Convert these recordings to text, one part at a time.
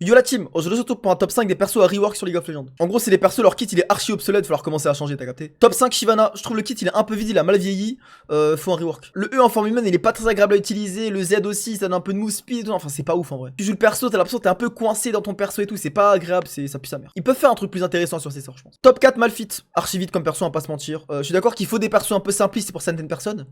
Yo la team, aujourd'hui surtout pour un top 5 des persos à rework sur League of Legends. En gros c'est les persos, leur kit il est archi obsolète, falloir commencer à changer, t'as capté. Top 5 Shyvana, je trouve le kit il est un peu vide, il a mal vieilli, faut un rework. Le E en forme humaine il est pas très agréable à utiliser, le Z aussi ça donne un peu de move speed et tout, enfin c'est pas ouf en vrai. Tu joues le perso, t'as l'impression que t'es un peu coincé dans ton perso et tout, c'est pas agréable, ça pue sa mère. Ils peuvent faire un truc plus intéressant sur ces sorts je pense. Top 4 Malphite, archi vite comme perso, on va pas se mentir. Je suis d'accord qu'il faut des persos un peu simplistes pour certaines personnes.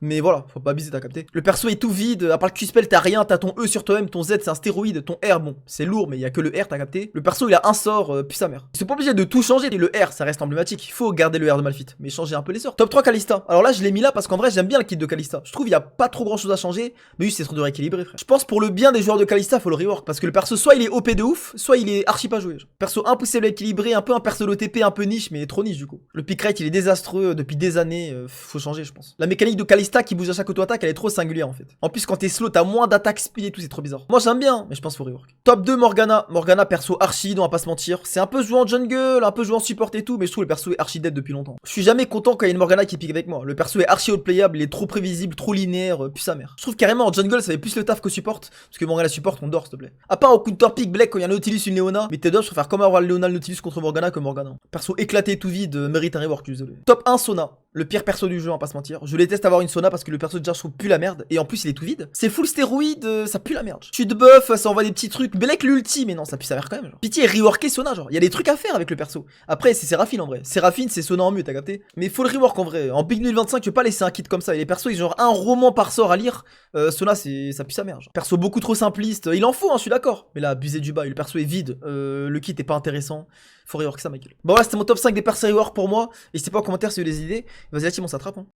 Mais voilà, faut pas abuser, t'as capté. Le perso est tout vide, à part le Q-spell, t'as rien, t'as ton E sur toi-même, ton Z c'est un stéroïde, ton R, bon, c'est lourd, mais il y a que le R, t'as capté. Le perso il a un sort, puis sa mère. C'est pas obligé de tout changer, le R ça reste emblématique, il faut garder le R de Malphite, mais changer un peu les sorts. Top 3 Kalista. Alors là, je l'ai mis là parce qu'en vrai, j'aime bien le kit de Kalista. Je trouve il y a pas trop grand chose à changer, mais juste c'est trop de rééquilibrer, frère. Je pense pour le bien des joueurs de Kalista, faut le rework, parce que le perso, soit il est OP de ouf, soit il est archi pas joué. Genre. Perso impossible à équilibrer, un peu un perso d'OTP, un peu niche, mais trop niche du coup. Le pick rate il est désastreux depuis des années, faut changer, je pense. La mécanique de Kalista qui bouge à chaque auto-attaque, elle est trop singulière en fait. En plus, quand t'es slow, t'as moins d'attaque speed et tout, c'est trop bizarre. Moi j'aime bien, mais je pense faut rework. Top 2 Morgana. Morgana, perso archi, on va pas se mentir. C'est un peu joué en jungle, un peu joué en support et tout, mais je trouve le perso est archi dead depuis longtemps. Je suis jamais content quand il y a une Morgana qui pique avec moi. Le perso est archi outplayable, il est trop prévisible, trop linéaire, puis sa mère. Je trouve carrément en jungle ça fait plus le taf qu'au support, parce que Morgana support, on dort s'il te plaît. À part au counter pick Black quand il y a un Nautilus, une Leona, mais T2, je préfère comme avoir le Leona, le Nautilus contre Morgana que Morgana. Perso éclaté tout vide, mérite un rework, désolé. Top 1 Sona. Le pire perso du jeu, on va pas se mentir. Je déteste avoir une Sona parce que le perso déjà je trouve pue la merde. Et en plus il est tout vide. C'est full stéroïde, ça pue la merde. Tu te buff, ça envoie des petits trucs. Belek l'ulti, mais non, ça pue sa mère quand même. Genre. Pitié, reworker Sona, genre. Il y a des trucs à faire avec le perso. Après, c'est Séraphine en vrai. Séraphine, c'est Sona en mieux, t'as capté. Mais faut le rework en vrai. En Big 2025, tu peux pas laisser un kit comme ça. Et les persos, ils ont genre un roman par sort à lire. Sona, ça pue sa mère. Genre. Perso beaucoup trop simpliste. Il en faut, hein, je suis d'accord. Mais là, abusé du bas. Le perso est vide. Le kit est pas intéressant. Faut rework ça, Michael. Bon, voilà, c'était mon top 5 des persos rework pour moi. N'hésitez pas en commentaire si vous avez des idées. Vas-y, la team, on s'attrape. Hein.